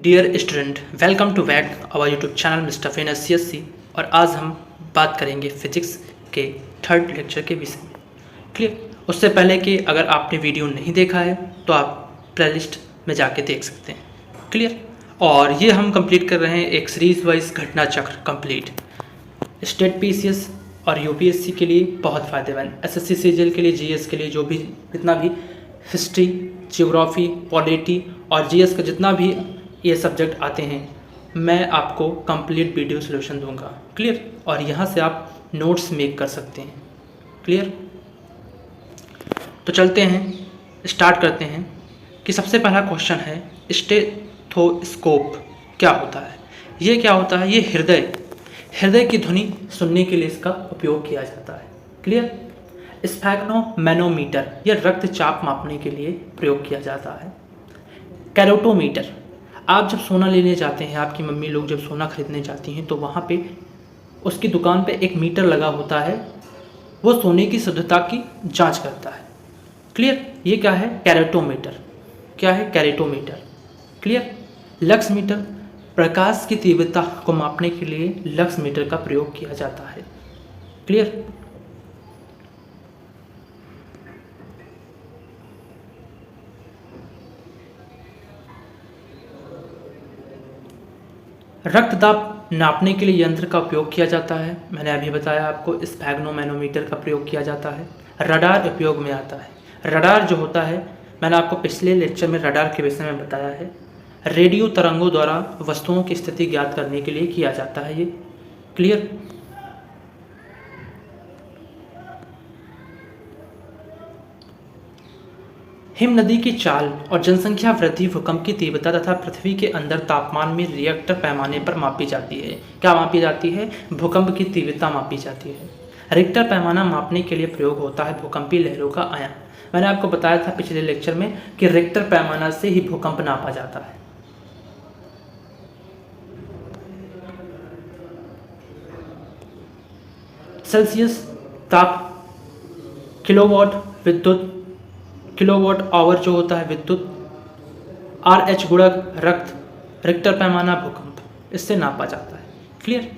Dear student, welcome to back our YouTube channel mister फेनस CSC। और आज हम बात करेंगे फिजिक्स के थर्ड लेक्चर के विषय में। क्लियर। उससे पहले कि अगर आपने वीडियो नहीं देखा है तो आप प्लेलिस्ट में जाके देख सकते हैं। क्लियर। और ये हम कंप्लीट कर रहे हैं एक सीरीज वाइज घटना चक्र कंप्लीट। स्टेट PCS और UPSC के लिए बहुत फ़ायदेमंद, SSC CGL के लिए, GS के लिए, जो भी जितना भी हिस्ट्री, ज्योग्राफी, पॉलिटी और GS का जितना भी ये सब्जेक्ट आते हैं, मैं आपको कंप्लीट वीडियो सोल्यूशन दूंगा। क्लियर। और यहाँ से आप नोट्स मेक कर सकते हैं। क्लियर। तो चलते हैं, स्टार्ट करते हैं कि सबसे पहला क्वेश्चन है स्टेथोस्कोप क्या होता है। ये क्या होता है? ये हृदय की ध्वनि सुनने के लिए इसका उपयोग किया जाता है। क्लियर। स्फैग्नोमैनोमीटर या रक्तचाप मापने के लिए प्रयोग किया जाता है। कैरोटोमीटर, आप जब सोना लेने जाते हैं, आपकी मम्मी लोग जब सोना खरीदने जाती हैं तो वहाँ पे उसकी दुकान पे एक मीटर लगा होता है, वो सोने की शुद्धता की जांच करता है। क्लियर। ये क्या है? कैरेटोमीटर। क्या है? कैरेटोमीटर। क्लियर। लक्स मीटर, प्रकाश की तीव्रता को मापने के लिए लक्स मीटर का प्रयोग किया जाता है। क्लियर। रक्तदाब नापने के लिए यंत्र का उपयोग किया जाता है। मैंने अभी बताया आपको, स्फैग्नोमैनोमीटर का प्रयोग किया जाता है। रडार उपयोग में आता है। रडार जो होता है, मैंने आपको पिछले लेक्चर में रडार के विषय में बताया है। रेडियो तरंगों द्वारा वस्तुओं की स्थिति ज्ञात करने के लिए किया जाता है ये। क्लियर। हिम नदी की चाल और जनसंख्या वृद्धि भूकंप की तीव्रता तथा पृथ्वी के अंदर तापमान में रिएक्टर पैमाने पर मापी जाती है। क्या मापी जाती है? भूकंप की तीव्रता मापी जाती है। रिक्टर पैमाना मापने के लिए प्रयोग होता है भूकंपीय लहरों का आयाम। मैंने आपको बताया था पिछले लेक्चर में कि रिक्टर पैमाना से ही भूकंप नापा जाता है। सेल्सियस ताप, किलोवाट आवर जो होता है विद्युत, RH गुणक रक्त, रिक्टर पैमाना भूकंप, इससे नापा जाता है। क्लियर।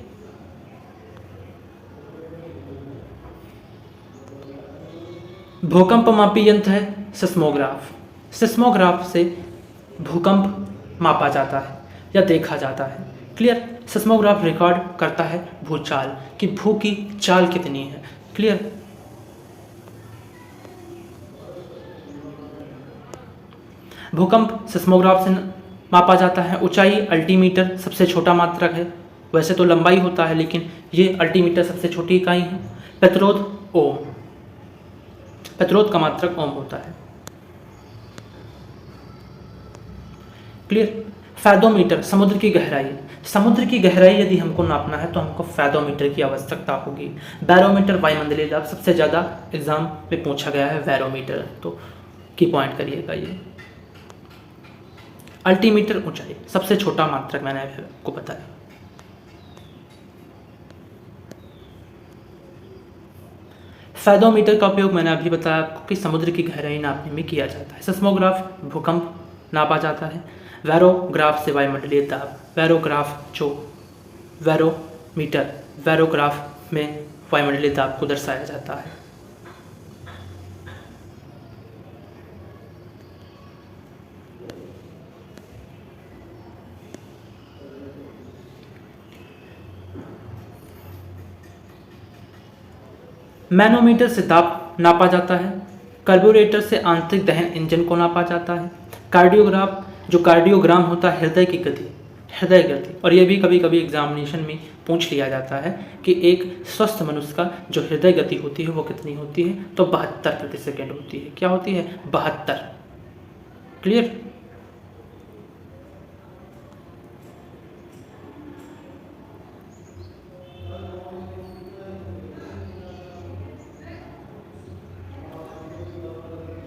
भूकंप मापी यंत्र है सिस्मोग्राफ। सिस्मोग्राफ से भूकंप मापा जाता है या देखा जाता है। क्लियर। सिस्मोग्राफ रिकॉर्ड करता है भूचाल कि भू की चाल कितनी है। क्लियर। भूकंप सिस्मोग्राफ से मापा जाता है। ऊंचाई अल्टीमीटर सबसे छोटा मात्रक है। वैसे तो लंबाई होता है, लेकिन ये अल्टीमीटर सबसे छोटी इकाई है। प्रतिरोध ओम, प्रतिरोध का मात्रक ओम होता है। क्लियर। फैदोमीटर, समुद्र की गहराई। समुद्र की गहराई यदि हमको नापना है तो हमको फैदोमीटर की आवश्यकता होगी। बैरोमीटर, वायुमंडलीय दाब, सबसे ज़्यादा एग्जाम में पूछा गया है बैरोमीटर, तो की पॉइंट करिएगा ये। अल्टीमीटर, ऊंचाई, सबसे छोटा मात्रक मैंने आपको बताया। फैदोमीटर का उपयोग मैंने अभी बताया आपको कि समुद्र की गहराई नापने में किया जाता है। सिस्मोग्राफ भूकंप नापा जाता है। वैरोग्राफ से वायुमंडलीय दाब। वैरोग्राफ में वायुमंडलीय दाब को दर्शाया जाता है। मैनोमीटर से दाब नापा जाता है। कार्बोरेटर से आंतरिक दहन इंजन को नापा जाता है। कार्डियोग्राम होता है हृदय गति। और यह भी कभी कभी एग्जामिनेशन में पूछ लिया जाता है कि एक स्वस्थ मनुष्य का जो हृदय गति होती है वो कितनी होती है, तो 72 प्रति सेकेंड होती है। क्या होती है? 72। क्लियर।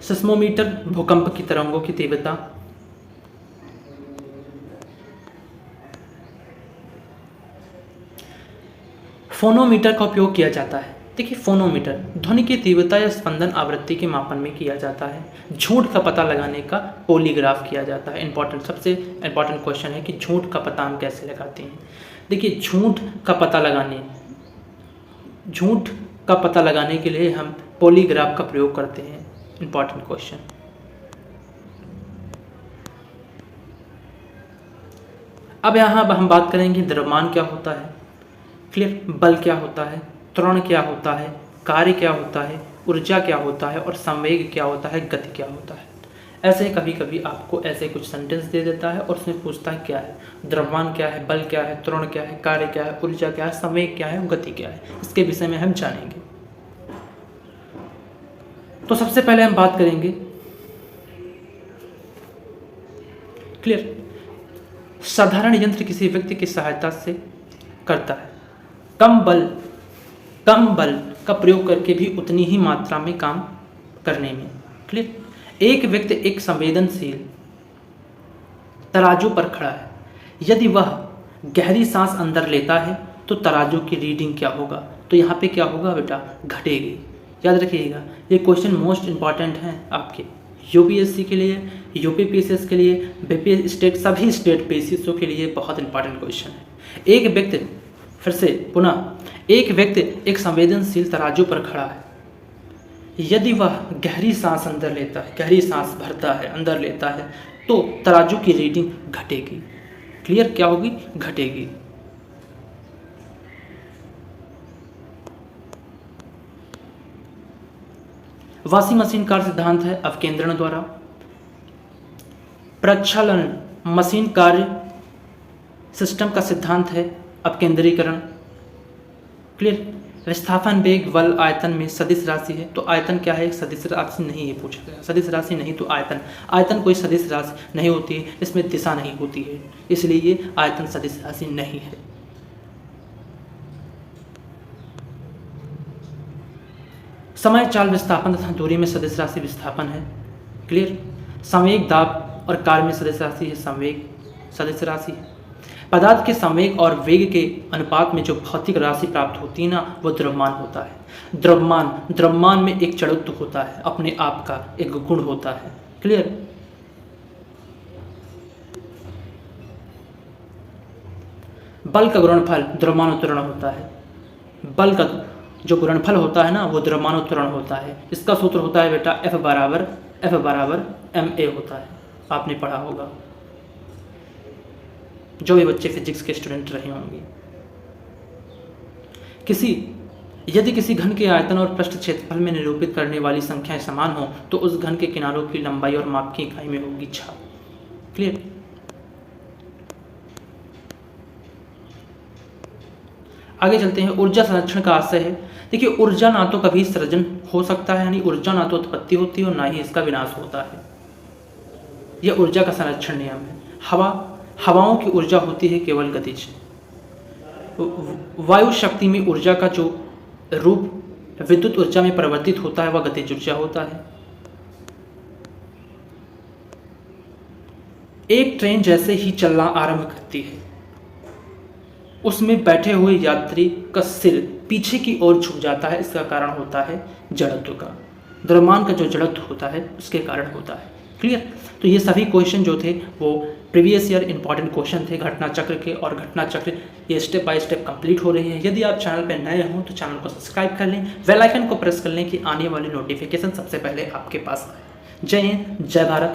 सिस्मोमीटर, भूकंप की तरंगों की तीव्रता। फोनोमीटर का उपयोग किया जाता है देखिए फोनोमीटर ध्वनि की तीव्रता या स्पंदन आवृत्ति के मापन में किया जाता है। झूठ का पता लगाने का पॉलीग्राफ किया जाता है। सबसे इंपॉर्टेंट क्वेश्चन है कि झूठ का पता हम कैसे लगाते हैं। देखिए झूठ का पता लगाने के लिए हम पॉलीग्राफ का प्रयोग करते हैं। Important question. अब यहाँ हम बात करेंगे द्रव्यमान क्या होता है, क्लियर, बल क्या होता है, त्वरण क्या होता है, कार्य क्या होता है, ऊर्जा क्या होता है और संवेग क्या होता है, गति क्या होता है। ऐसे कभी कभी आपको ऐसे कुछ सेंटेंस दे देता है और उसमें पूछता है क्या है, द्रव्यमान क्या है, बल क्या है, त्वरण क्या है, कार्य क्या है, ऊर्जा क्या है, संवेग क्या है, गति क्या है। इसके विषय में हम जानेंगे। तो सबसे पहले हम बात करेंगे, क्लियर, साधारण यंत्र किसी व्यक्ति की सहायता से करता है। कम बल का प्रयोग करके भी उतनी ही मात्रा में काम करने में, क्लियर। एक व्यक्ति एक संवेदनशील तराजू पर खड़ा है। यदि वह गहरी सांस अंदर लेता है तो तराजू की रीडिंग क्या होगा? तो यहाँ पे क्या होगा बेटा? घटेगी। याद रखिएगा, ये क्वेश्चन मोस्ट इंपॉर्टेंट है आपके यूपीएससी के लिए, यूपीपीएससी के लिए, बीपी स्टेट, सभी स्टेट पीसीएसओ के लिए बहुत इंपॉर्टेंट क्वेश्चन है। एक व्यक्ति एक संवेदनशील तराजू पर खड़ा है। यदि वह गहरी सांस अंदर लेता है, गहरी सांस भरता है, अंदर लेता है, तो तराजू की रीडिंग घटेगी। क्लियर? क्या होगी? घटेगी। वॉशिंग मशीन कार्य सिद्धांत है अवकेंद्रण द्वारा। प्रक्षालन मशीन कार्य सिस्टम का सिद्धांत है अपकेंद्रीकरण। क्लियर? विस्थापन वेग बल आयतन में सदिश राशि है। तो आयतन क्या है? सदिश राशि नहीं है, पूछा गया। सदिश राशि नहीं तो आयतन कोई सदिश राशि नहीं होती है, इसमें दिशा नहीं होती है, इसलिए ये आयतन सदिश राशि नहीं है। समय चाल विस्थापन तथा दूरी में सदिश राशि विस्थापन है। क्लियर? संवेग दाब और कार्य में सदिश राशि है संवेग सदिश राशि है। पदार्थ के संवेग और वेग के अनुपात में जो भौतिक राशि प्राप्त होती है ना, वो द्रव्यमान होता है। द्रव्यमान में एक जड़त्व होता है, अपने आप का एक गुण होता है। क्लियर? बल का गुणनफल द्रव्यमानुत्तरण होता है। बल का जो गुणनफल होता है ना, वो द्रव्यमानुत्तरण होता है। इसका सूत्र होता है बेटा F बराबर ma होता है। आपने पढ़ा होगा, जो भी बच्चे फिजिक्स के स्टूडेंट रहे होंगे। यदि किसी घन के आयतन और पृष्ठ क्षेत्रफल में निरूपित करने वाली संख्याएं समान हो तो उस घन के किनारों की लंबाई और माप की इकाई में होगी छाप। क्लियर? आगे चलते हैं। ऊर्जा संरक्षण का आशय है। देखिए, ऊर्जा ना तो कभी सृजन हो सकता है, यानी ऊर्जा ना तो उत्पत्ति होती है और ना ही इसका विनाश होता है। यह ऊर्जा का संरक्षण नियम है। हवाओं की ऊर्जा होती है केवल गतिज। वायु शक्ति में ऊर्जा का जो रूप विद्युत ऊर्जा में परिवर्तित होता है वह गतिज ऊर्जा होता है। एक ट्रेन जैसे ही चलना आरंभ करती है, उसमें बैठे हुए यात्री का सिर पीछे की ओर झुक जाता है। इसका कारण होता है जड़त्व का। द्रव्यमान का जो जड़त्व होता है उसके कारण होता है। क्लियर? तो ये सभी क्वेश्चन जो थे वो प्रीवियस ईयर इंपॉर्टेंट क्वेश्चन थे घटना चक्र के, और घटना चक्र ये स्टेप बाय स्टेप कंप्लीट हो रही है। यदि आप चैनल पर नए हों तो चैनल को सब्सक्राइब कर लें, बेल आइकन को प्रेस कर लें कि आने वाली नोटिफिकेशन सबसे पहले आपके पास आए। जय हिंद, जय भारत।